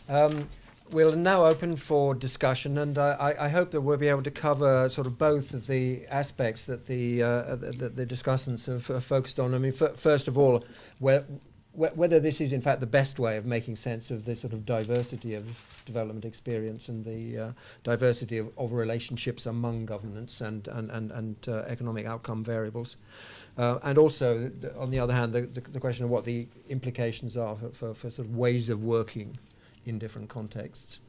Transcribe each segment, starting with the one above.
We'll now open for discussion, and I hope that we'll be able to cover sort of both of the aspects that the discussants have focused on. I mean, first of all, whether this is in fact the best way of making sense of the sort of diversity of development experience and the diversity of relationships among governments and economic outcome variables. And also, on the other hand, the question of what the implications are for sort of ways of working in different contexts.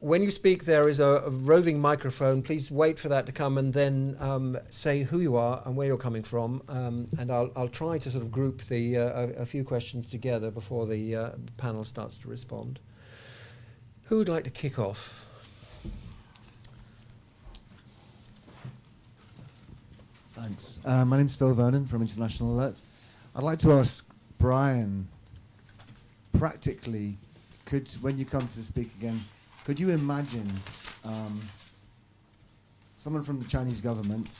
When you speak, there is a roving microphone. Please wait for that to come and then say who you are and where you're coming from. And I'll try to sort of group a few questions together before the panel starts to respond. Who would like to kick off? Thanks. My name's Phil Vernon from International Alert. I'd like to ask Brian, practically, when you come to speak again, could you imagine someone from the Chinese government,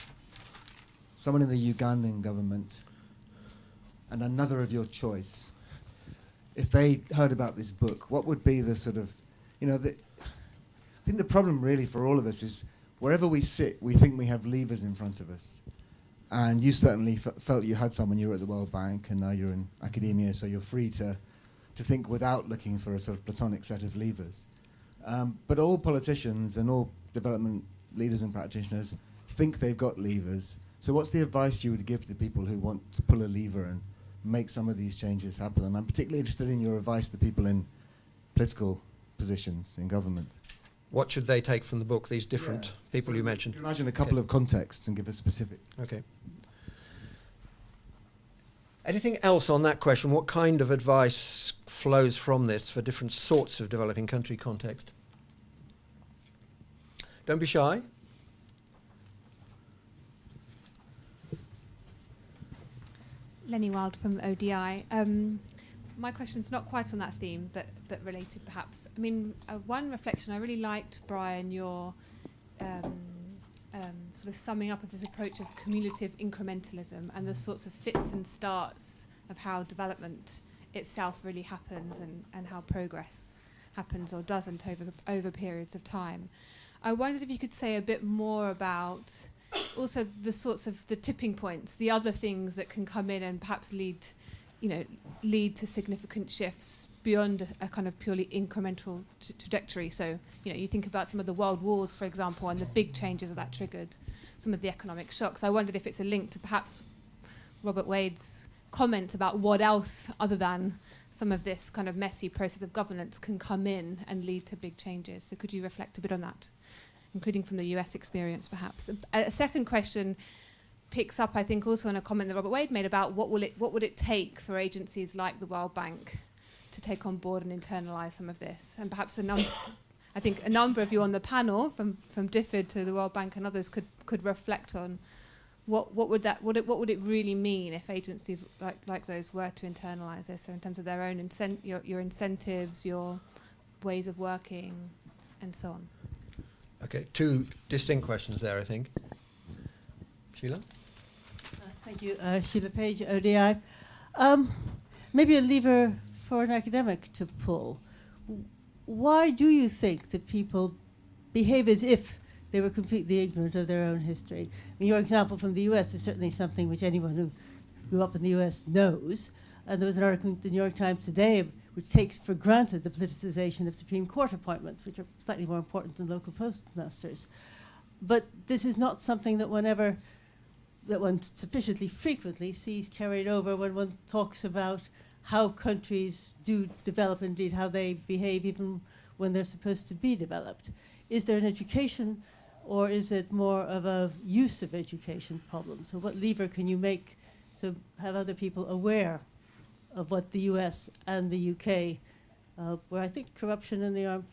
someone in the Ugandan government, and another of your choice, if they heard about this book, what would be the sort of, I think the problem really for all of us is wherever we sit, we think we have levers in front of us. And you certainly felt you had some when you were at the World Bank, and now you're in academia, so you're free to think without looking for a sort of platonic set of levers. But all politicians and all development leaders and practitioners think they've got levers. So what's the advice you would give to people who want to pull a lever and make some of these changes happen? And I'm particularly interested in your advice to people in political positions in government. What should they take from the book, these different people you mentioned? Imagine a couple of contexts and give a specific. Okay. Anything else on that question? What kind of advice flows from this for different sorts of developing country context? Don't be shy. Lenny Wild from ODI. My question's not quite on that theme, but related perhaps. I mean, one reflection, I really liked, Brian, your sort of summing up of this approach of cumulative incrementalism and the sorts of fits and starts of how development itself really happens and how progress happens or doesn't over periods of time. I wondered if you could say a bit more about also the sorts of the tipping points, the other things that can come in and perhaps lead to significant shifts beyond a kind of purely incremental trajectory. So, you think about some of the world wars, for example, and the big changes that triggered, some of the economic shocks. I wondered if it's a link to perhaps Robert Wade's comment about what else, other than some of this kind of messy process of governance, can come in and lead to big changes. So could you reflect a bit on that, including from the US experience, perhaps? A second question picks up, I think, also on a comment that Robert Wade made about what would it take for agencies like the World Bank to take on board and internalize some of this, and perhaps I think a number of you on the panel, from DFID to the World Bank and others, could reflect on what would it really mean if agencies like those were to internalize this, so in terms of their own your incentives, your ways of working, and so on. Okay, two distinct questions there, I think. Sheila? Thank you, Sheila Page, ODI. Maybe a lever for an academic to pull. Why do you think that people behave as if they were completely ignorant of their own history? I mean, your example from the US is certainly something which anyone who grew up in the US knows. And there was an article in the New York Times today which takes for granted the politicization of Supreme Court appointments, which are slightly more important than local postmasters. But this is not something that one sufficiently frequently sees carried over when one talks about how countries do develop, indeed how they behave even when they're supposed to be developed. Is there an education, or is it more of a use of education problem? So what lever can you make to have other people aware of what the US and the UK, where I think corruption in the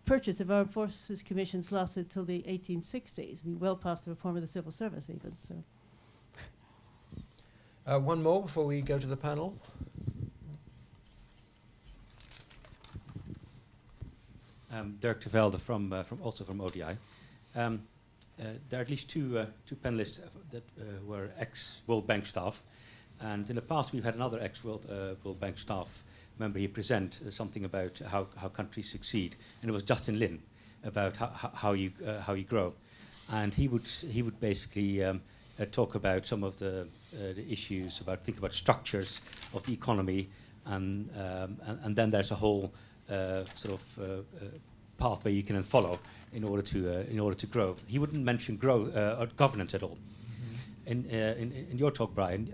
purchase of armed forces commissions lasted till the 1860s, well past the reform of the civil service even. So. One more before we go to the panel. Dirk de Velde from ODI. There are at least two panelists that were ex-World Bank staff, and in the past we've had another ex-World Bank staff remember he present something about how countries succeed, and it was Justin Lin about how you grow, and he would basically talk about some of the issues think about structures of the economy, and then there's a whole pathway you can follow in order to grow. He wouldn't mention or governance at all. In your talk, Brian,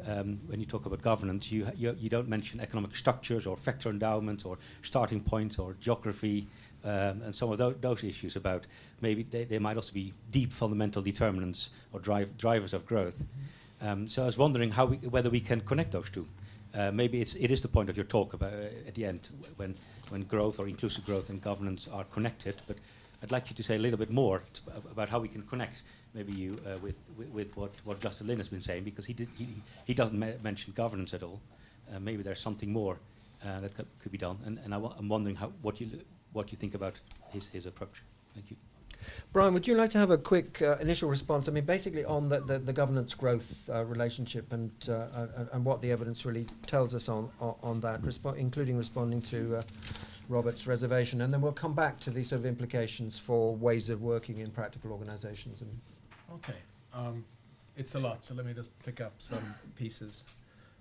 when you talk about governance, you don't mention economic structures or factor endowments or starting points or geography, and some of those issues about maybe they might also be deep fundamental determinants or drivers of growth. So I was wondering whether we can connect those two. Maybe it is the point of your talk about at the end when growth or inclusive growth and governance are connected. But I'd like you to say a little bit more about how we can connect. Maybe you with what Justin Lin has been saying, because he doesn't mention governance at all. Maybe there's something more that could be done. And I'm wondering what you think about his approach. Thank you. Brian, would you like to have a quick initial response? I mean, basically on the governance growth relationship and what the evidence really tells us on that, including responding to Robert's reservation, and then we'll come back to these sort of implications for ways of working in practical organisations. Okay, it's a lot, so let me just pick up some pieces.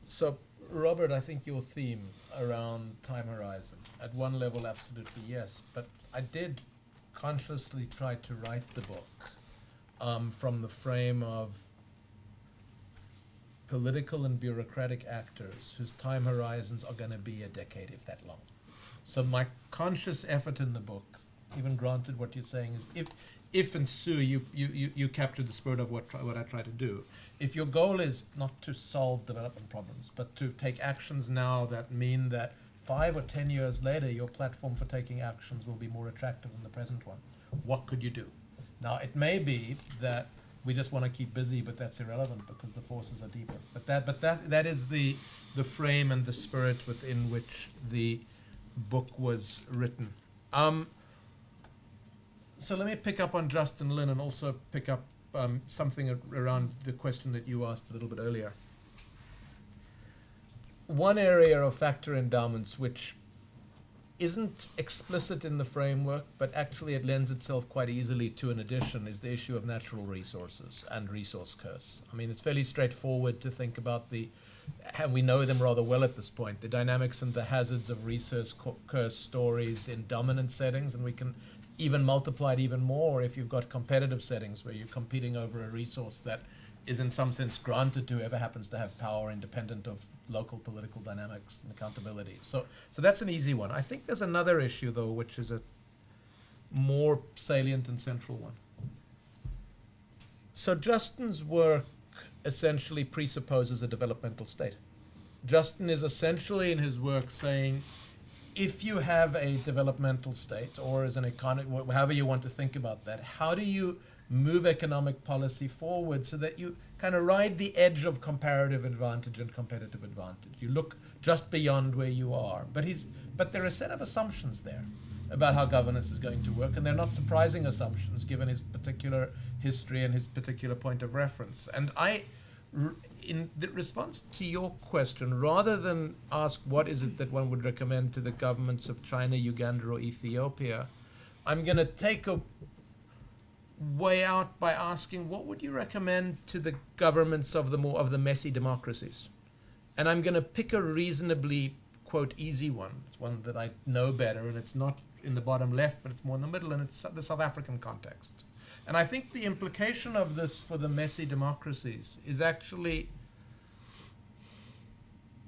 So, Robert, I think your theme around time horizon, at one level, absolutely yes, but I did consciously try to write the book from the frame of political and bureaucratic actors whose time horizons are going to be a decade, if that long. So my conscious effort in the book, even granted what you're saying, is if and Sue, you capture the spirit of what I try to do. If your goal is not to solve development problems, but to take actions now that mean that 5 or 10 years later, your platform for taking actions will be more attractive than the present one, what could you do? Now, it may be that we just want to keep busy, but that's irrelevant because the forces are deeper. But that is the frame and the spirit within which the book was written. So let me pick up on Justin Lin and also pick up something around the question that you asked a little bit earlier. One area of factor endowments which isn't explicit in the framework, but actually it lends itself quite easily to an addition, is the issue of natural resources and resource curse. I mean, it's fairly straightforward to think about and we know them rather well at this point, the dynamics and the hazards of resource curse stories in dominant settings, and we can even multiply it even more if you've got competitive settings where you're competing over a resource that is in some sense granted to whoever happens to have power independent of local political dynamics and accountability. So that's an easy one. I think there's another issue, though, which is a more salient and central one. So Justin's work essentially presupposes a developmental state. Justin is essentially in his work saying, if you have a developmental state, or as an economic, however you want to think about that, how do you move economic policy forward so that you kind of ride the edge of comparative advantage and competitive advantage? You look just beyond where you are. But there are a set of assumptions there about how governance is going to work, and they're not surprising assumptions given his particular history and his particular point of reference. And in the response to your question, rather than ask what is it that one would recommend to the governments of China, Uganda, or Ethiopia, I'm going to take a way out by asking, what would you recommend to the governments of the messy democracies? And I'm going to pick a reasonably, quote, easy one. It's one that I know better, and it's not in the bottom left, but it's more in the middle, and it's the South African context. And I think the implication of this for the messy democracies is actually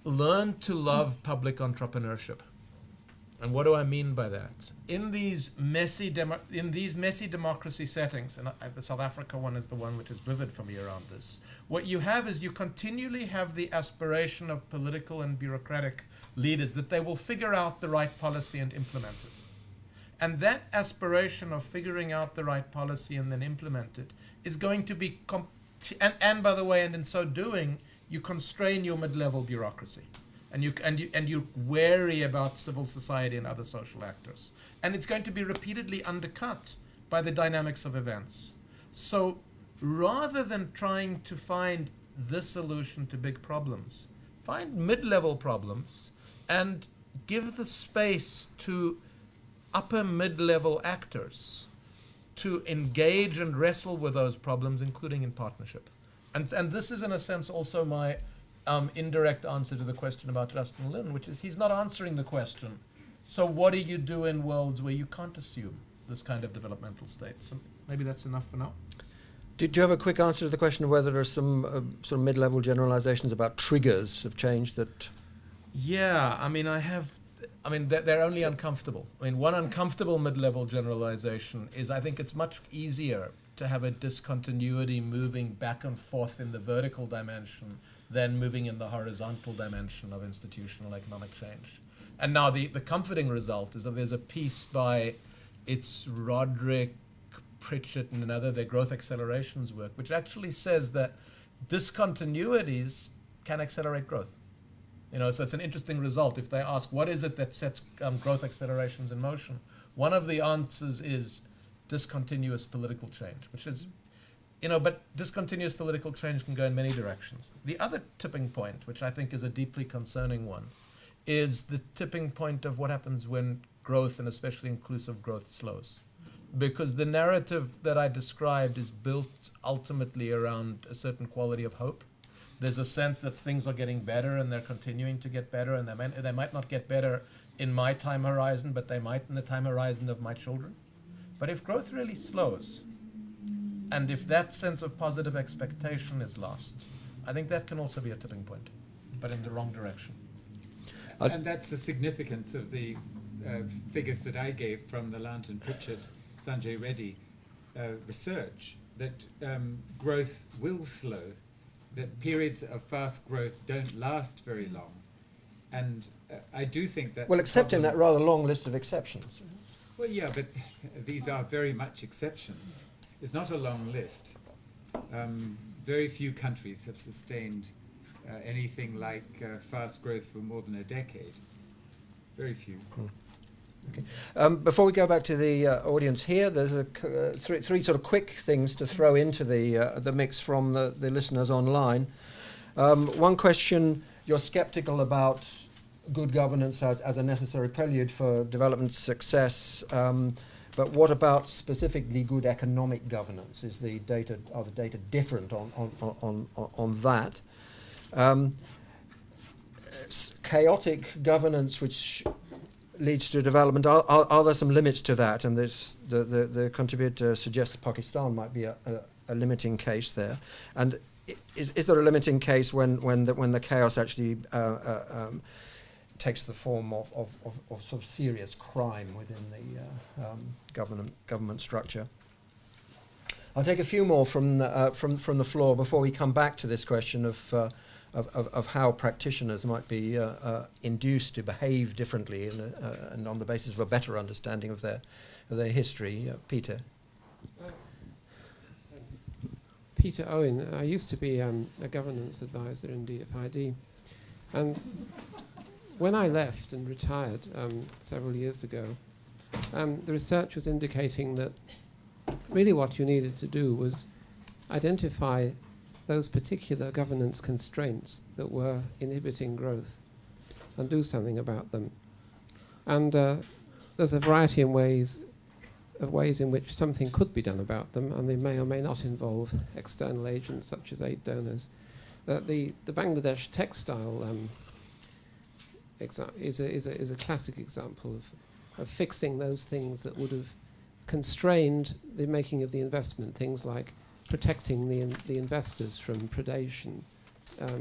learn to love public entrepreneurship. And what do I mean by that? In these messy democracy settings, and the South Africa one is the one which is vivid for me around this, what you have is you continually have the aspiration of political and bureaucratic leaders that they will figure out the right policy and implement it. And that aspiration of figuring out the right policy and then implement it is going to be, and by the way, and in so doing, you constrain your mid-level bureaucracy. And you're wary about civil society and other social actors. And it's going to be repeatedly undercut by the dynamics of events. So rather than trying to find the solution to big problems, find mid-level problems and give the space to upper mid-level actors to engage and wrestle with those problems, including in partnership. And this is, in a sense, also my indirect answer to the question about Justin Lin, which is he's not answering the question, so what do you do in worlds where you can't assume this kind of developmental state? So maybe that's enough for now. Do you have a quick answer to the question of whether there are some sort of mid-level generalizations about triggers of change that... Yeah, I mean, they're only uncomfortable. I mean, one uncomfortable mid-level generalization is I think it's much easier to have a discontinuity moving back and forth in the vertical dimension than moving in the horizontal dimension of institutional economic change. And now the comforting result is that there's a piece by, it's Roderick, Pritchett, and another, their growth accelerations work, which actually says that discontinuities can accelerate growth. You know, so it's an interesting result. If they ask, what is it that sets growth accelerations in motion? One of the answers is discontinuous political change, which is, you know, but discontinuous political change can go in many directions. The other tipping point, which I think is a deeply concerning one, is the tipping point of what happens when growth, and especially inclusive growth, slows. Because the narrative that I described is built ultimately around a certain quality of hope. There's a sense that things are getting better and they're continuing to get better, and they might not get better in my time horizon, but they might in the time horizon of my children. But if growth really slows, and if that sense of positive expectation is lost, I think that can also be a tipping point, but in the wrong direction. And that's the significance of the figures that I gave from the Lantern Pritchett, Sanjay Reddy research, that growth will slow, that periods of fast growth don't last very long. And I do think that... Well, except in that rather long list of exceptions. Well, yeah, but these are very much exceptions. It's not a long list. Very few countries have sustained anything like fast growth for more than a decade. Very few. Okay. Before we go back to the audience here, there's three sort of quick things to throw into the mix from the listeners online. One question: you're sceptical about good governance as a necessary prelude for development success, but what about specifically good economic governance? Are the data different on that? Chaotic governance, which leads to development, are there some limits to that? And the contributor suggests Pakistan might be a limiting case there. And is there a limiting case when the chaos actually takes the form of sort of serious crime within the government structure? I'll take a few more from the floor before we come back to this question of how practitioners might be induced to behave differently and on the basis of a better understanding of their history. Peter. Peter Owen. I used to be a governance advisor in DFID, and when I left and retired several years ago, the research was indicating that really what you needed to do was identify those particular governance constraints that were inhibiting growth and do something about them. And there's a variety of ways in which something could be done about them, and they may or may not involve external agents such as aid donors. The Bangladesh textile is a classic example of fixing those things that would have constrained the making of the investment, things like protecting the investors from predation,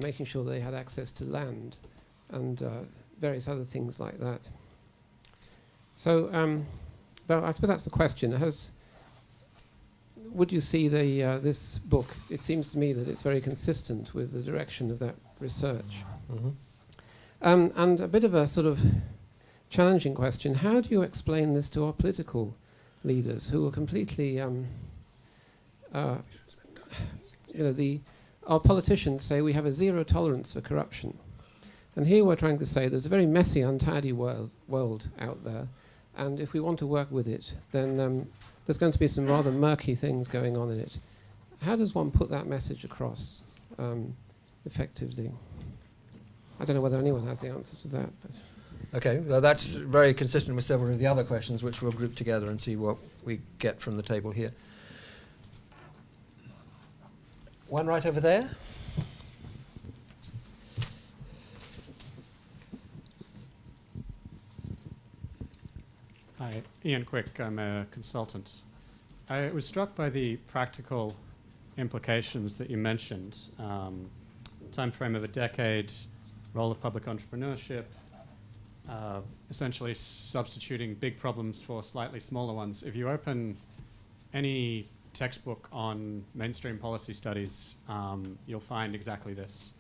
making sure they had access to land, and various other things like that. So, well, I suppose that's the question. Would you see this book? It seems to me that it's very consistent with the direction of that research. Mm-hmm. And a bit of a sort of challenging question: how do you explain this to our political leaders who are completely our politicians say we have a zero tolerance for corruption. And here we're trying to say there's a very messy, untidy world out there, and if we want to work with it, then there's going to be some rather murky things going on in it. How does one put that message across effectively? I don't know whether anyone has the answer to that. But Okay, well, that's very consistent with several of the other questions, which we'll group together and see what we get from the table here. One right over there. Hi, Ian Quick. I'm a consultant. I was struck by the practical implications that you mentioned. Time frame of a decade, role of public entrepreneurship, essentially substituting big problems for slightly smaller ones. If you open any textbook on mainstream policy studies, you'll find exactly this.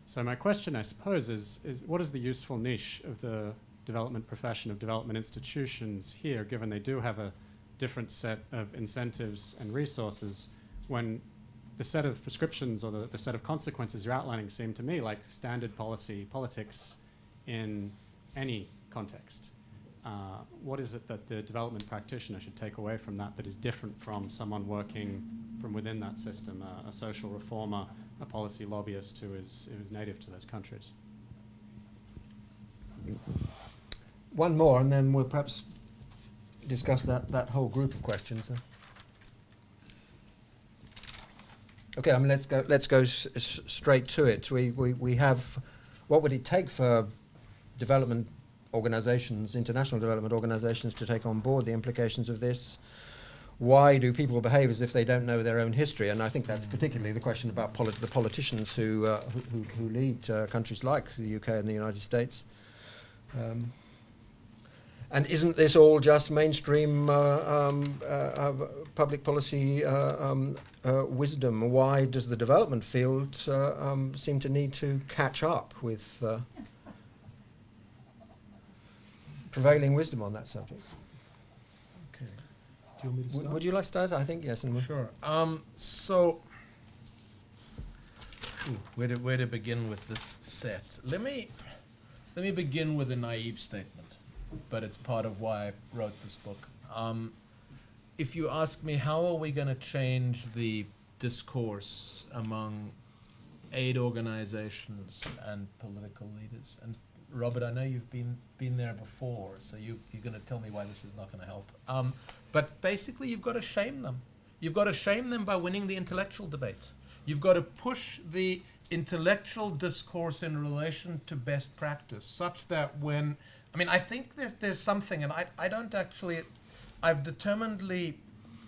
So my question, I suppose, is what is the useful niche of the development profession, of development institutions here, given they do have a different set of incentives and resources, when the set of prescriptions or the set of consequences you're outlining seem to me like standard politics in any context. What is it that the development practitioner should take away from that that is different from someone working from within that system, a social reformer, a policy lobbyist who is native to those countries? One more, and then we'll perhaps discuss that whole group of questions. Okay, I mean, let's go straight to it. We have, what would it take for development organizations, international development organizations, to take on board the implications of this? Why do people behave as if they don't know their own history? And I think that's particularly the question about the politicians who lead countries like the UK and the United States. And isn't this all just mainstream public policy wisdom? Why does the development field seem to need to catch up with prevailing wisdom on that subject? Okay. Do you want me to start? Would you like to start? I think yes. And sure. So, where to begin with this set? Let me begin with a naive statement, but it's part of why I wrote this book. If you ask me, how are we going to change the discourse among aid organizations and political leaders? And Robert, I know you've been there before, so you're going to tell me why this is not going to help. But basically, you've got to shame them. You've got to shame them by winning the intellectual debate. You've got to push the intellectual discourse in relation to best practice, such that when, I mean, I think that there's something, and I don't actually, I've determinedly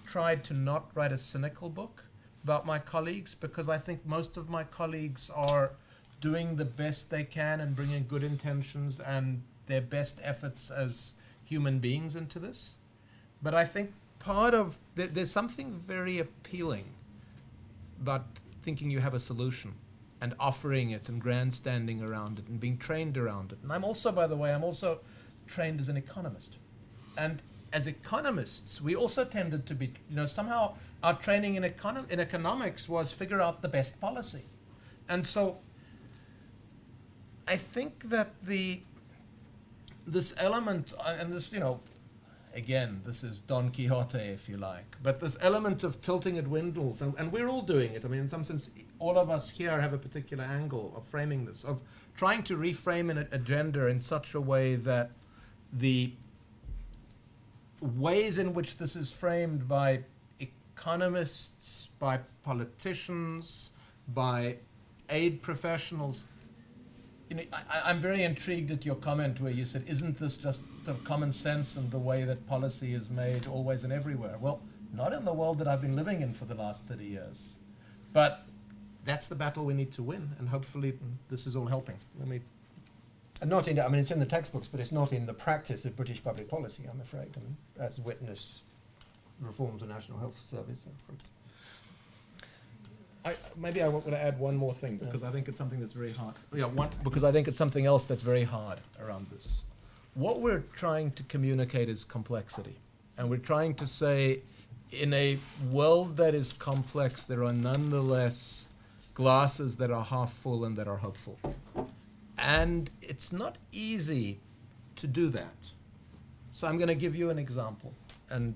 tried to not write a cynical book about my colleagues, because I think most of my colleagues are doing the best they can and bringing good intentions and their best efforts as human beings into this. But I think part of, there's something very appealing about thinking you have a solution and offering it and grandstanding around it and being trained around it. And I'm also, by the way, I'm also trained as an economist. And as economists, we also tended to be, somehow our training in economics was figure out the best policy. And so I think that this element, and this, again, this is Don Quixote, if you like, but this element of tilting it dwindles, and we're all doing it. I mean, in some sense, all of us here have a particular angle of framing this, of trying to reframe an agenda in such a way that the ways in which this is framed by economists, by politicians, by aid professionals. I'm very intrigued at your comment where you said, isn't this just sort of common sense and the way that policy is made always and everywhere? Well, not in the world that I've been living in for the last 30 years. But that's the battle we need to win, and hopefully this is all helping. And not in, I mean, it's in the textbooks, but it's not in the practice of British public policy, I'm afraid. I mean, that's witness reform to National Health Service. Maybe I want to add one more thing, because I think it's something that's very hard. Because I think it's something else that's very hard around this. What we're trying to communicate is complexity. And we're trying to say, in a world that is complex, there are nonetheless glasses that are half full and that are hopeful. And it's not easy to do that. So I'm going to give you an example. And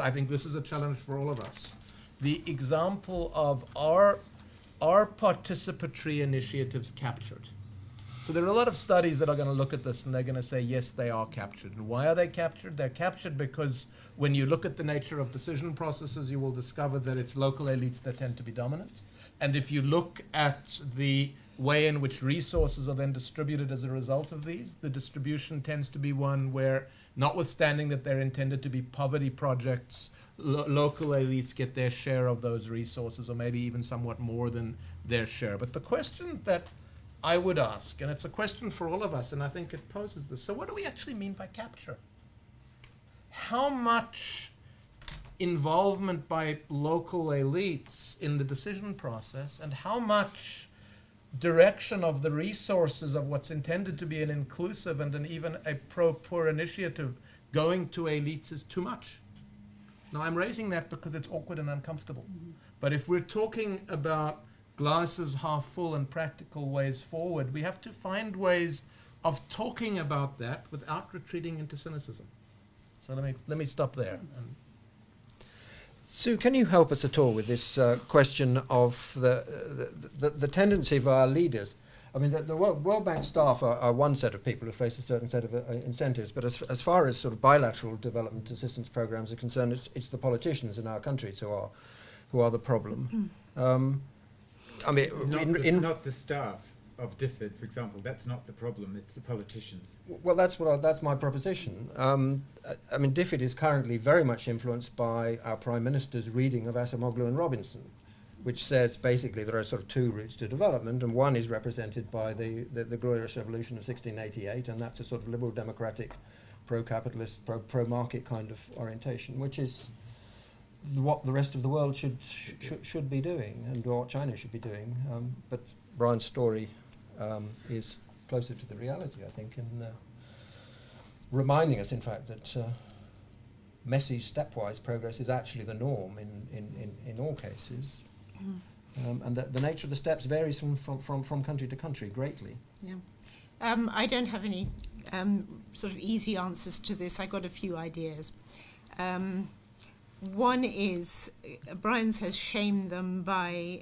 I think this is a challenge for all of us. The example of our participatory initiatives captured. So there are a lot of studies that are going to look at this and they're going to say, yes, they are captured. And why are they captured? They're captured because when you look at the nature of decision processes, you will discover that it's local elites that tend to be dominant. And if you look at the way in which resources are then distributed as a result of these, the distribution tends to be one where, notwithstanding that they're intended to be poverty projects, local elites get their share of those resources, or maybe even somewhat more than their share. But the question that I would ask, and it's a question for all of us, and I think it poses this, so what do we actually mean by capture? How much involvement by local elites in the decision process, and how much direction of the resources of what's intended to be an inclusive and an even a pro-poor initiative going to elites is too much? Now, I'm raising that because it's awkward and uncomfortable. But if we're talking about glasses half full and practical ways forward, we have to find ways of talking about that without retreating into cynicism. So let me stop there. Sue, can you help us at all with this question of the tendency of our leaders? I mean, the World Bank staff are one set of people who face a certain set of incentives, but as far as sort of bilateral development assistance programs are concerned, it's the politicians in our countries who are the problem. I mean, not the staff of DFID, for example. That's not the problem. It's the politicians. Well, that's my proposition. I mean, DFID is currently very much influenced by our Prime Minister's reading of Acemoglu and Robinson, which says basically there are sort of two routes to development, and one is represented by the Glorious Revolution of 1688, and that's a sort of liberal democratic, pro-capitalist, pro-market kind of orientation, which is what the rest of the world should be doing, and what China should be doing. But Brian's story is closer to the reality, I think, in reminding us, in fact, that messy stepwise progress is actually the norm in all cases. And that the nature of the steps varies from country to country greatly. Yeah. I don't have any sort of easy answers to this. I got a few ideas. One is, Brian says shame them by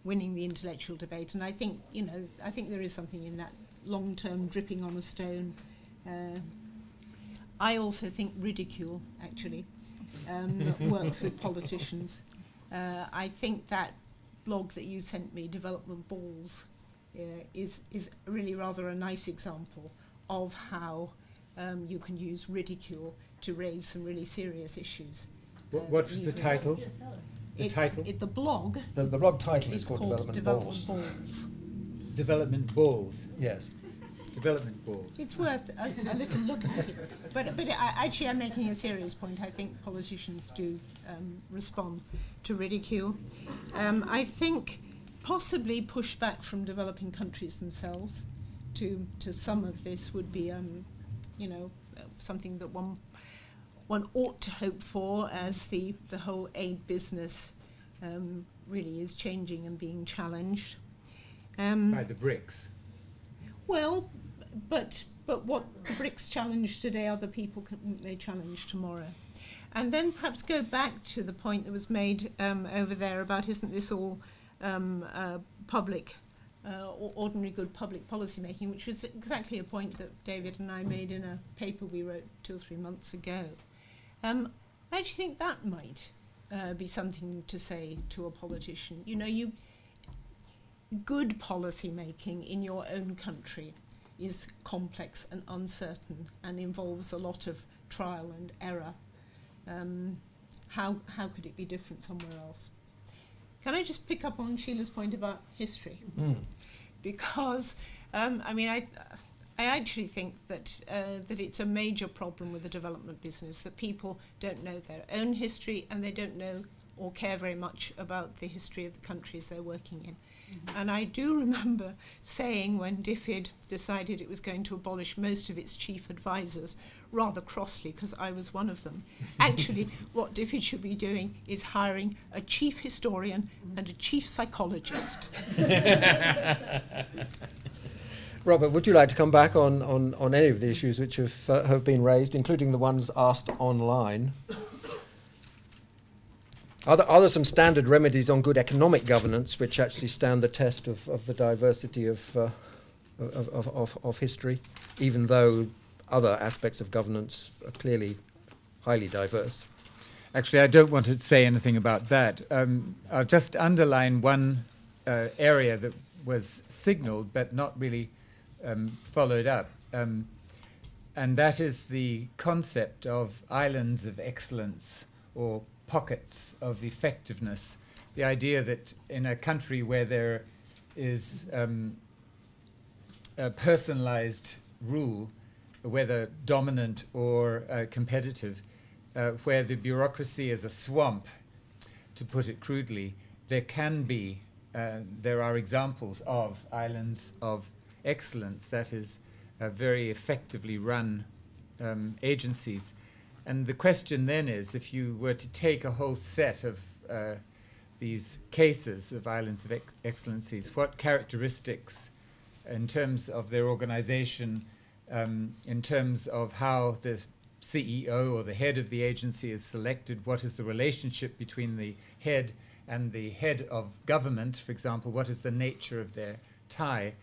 winning the intellectual debate, and I think, I think there is something in that long-term dripping on a stone. I also think ridicule, actually, works with politicians. I think that blog that you sent me, Development Balls, is really rather a nice example of how you can use ridicule to raise some really serious issues. What was the title? The blog. The blog title is called Development Balls. Development Balls. Yes. Development Balls. It's worth a little look at it. But actually, I'm making a serious point. I think politicians do respond to ridicule. I think possibly pushback from developing countries themselves to some of this would be, something that one ought to hope for as the whole aid business really is changing and being challenged. By the BRICS. Well, but what the BRICS challenge today, other people may challenge tomorrow. And then perhaps go back to the point that was made over there about, isn't this all public, or ordinary good public policy making, which was exactly a point that David and I made in a paper we wrote 2 or 3 months ago. I actually think that might be something to say to a politician. Good policy making in your own country is complex and uncertain and involves a lot of trial and error. How could it be different somewhere else? Can I just pick up on Sheila's point about history? Because, I actually think that it's a major problem with the development business, that people don't know their own history and they don't know or care very much about the history of the countries they're working in. And I do remember saying when DFID decided it was going to abolish most of its chief advisors, rather crossly, because I was one of them. Actually, what DFID should be doing is hiring a chief historian and a chief psychologist. Robert, would you like to come back on any of the issues which have been raised, including the ones asked online? Are there some standard remedies on good economic governance which actually stand the test of the diversity of of history, even though other aspects of governance are clearly highly diverse. Actually, I don't want to say anything about that. I'll just underline one area that was signaled but not really followed up. And that is the concept of islands of excellence or pockets of effectiveness. The idea that in a country where there is a personalized rule, whether dominant or competitive, where the bureaucracy is a swamp, to put it crudely, there are examples of islands of excellence, that is, very effectively run agencies. And the question then is, if you were to take a whole set of these cases of islands of excellencies, what characteristics in terms of their organization, in terms of how the CEO or the head of the agency is selected, what is the relationship between the head and the head of government, for example, what is the nature of their tie?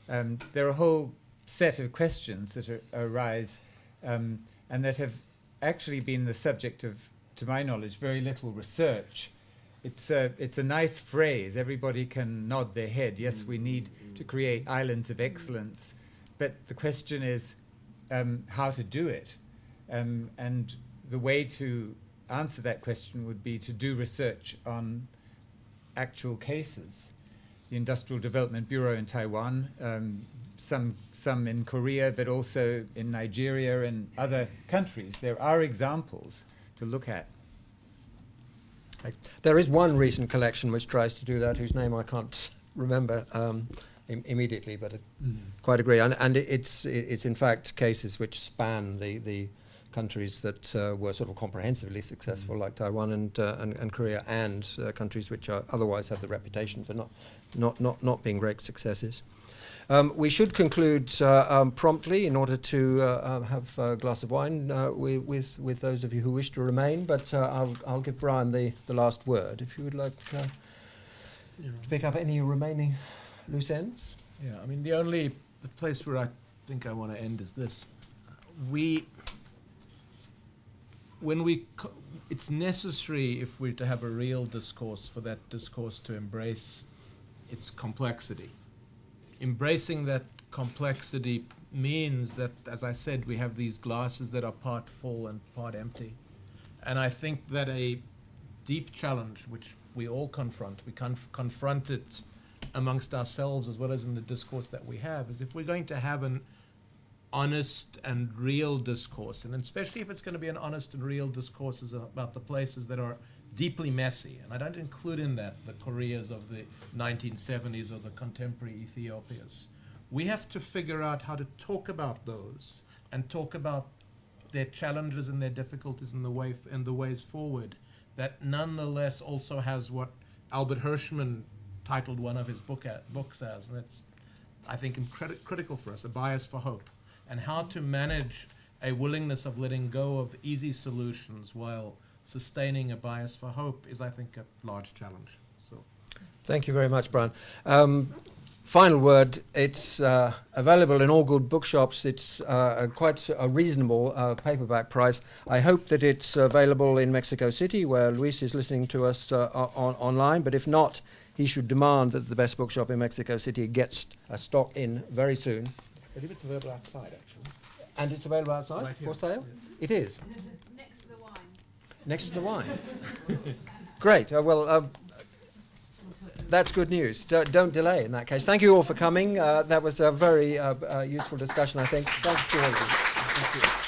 There are a whole set of questions that arise and that have actually been the subject of, to my knowledge, very little research. It's a nice phrase. Everybody can nod their head. Yes, we need to create islands of excellence. But the question is how to do it. And the way to answer that question would be to do research on actual cases. The Industrial Development Bureau in Taiwan, some in Korea, but also in Nigeria and other countries. There are examples to look at. There is one recent collection which tries to do that, whose name I can't remember immediately, but I quite agree. And it's in fact cases which span the countries that were sort of comprehensively successful, like Taiwan and Korea, and countries which are otherwise have the reputation for not being great successes. We should conclude promptly in order to have a glass of wine with those of you who wish to remain, but I'll give Brian the last word. If you would like to pick up any remaining loose ends. Yeah, I mean, the place where I think I want to end is this. It's necessary, if we're to have a real discourse, for that discourse to embrace its complexity. Embracing that complexity means that, as I said, we have these glasses that are part full and part empty. And I think that a deep challenge, which we all confront, we confront it amongst ourselves as well as in the discourse that we have, is if we're going to have an honest and real discourse, and especially if it's going to be an honest and real discourse about the places that are deeply messy, and I don't include in that the Koreas of the 1970s or the contemporary Ethiopias. We have to figure out how to talk about those and talk about their challenges and their difficulties and the ways forward, that nonetheless also has what Albert Hirschman titled one of his books as, and that's, I think, critical for us, a bias for hope, and how to manage a willingness of letting go of easy solutions while sustaining a bias for hope is, I think, a large challenge. So, thank you very much, Brian. Final word, it's available in all good bookshops. It's quite a reasonable paperback price. I hope that it's available in Mexico City, where Luis is listening to us online, but if not, he should demand that the best bookshop in Mexico City gets a stock in very soon. I believe it's available outside, actually. And it's available outside right for here. sale? Yeah. It is? Next to the wine. Next to the wine. Great. Well, that's good news. Don't delay in that case. Thank you all for coming. That was a very useful discussion, I think. Thanks to all of you. Thank you.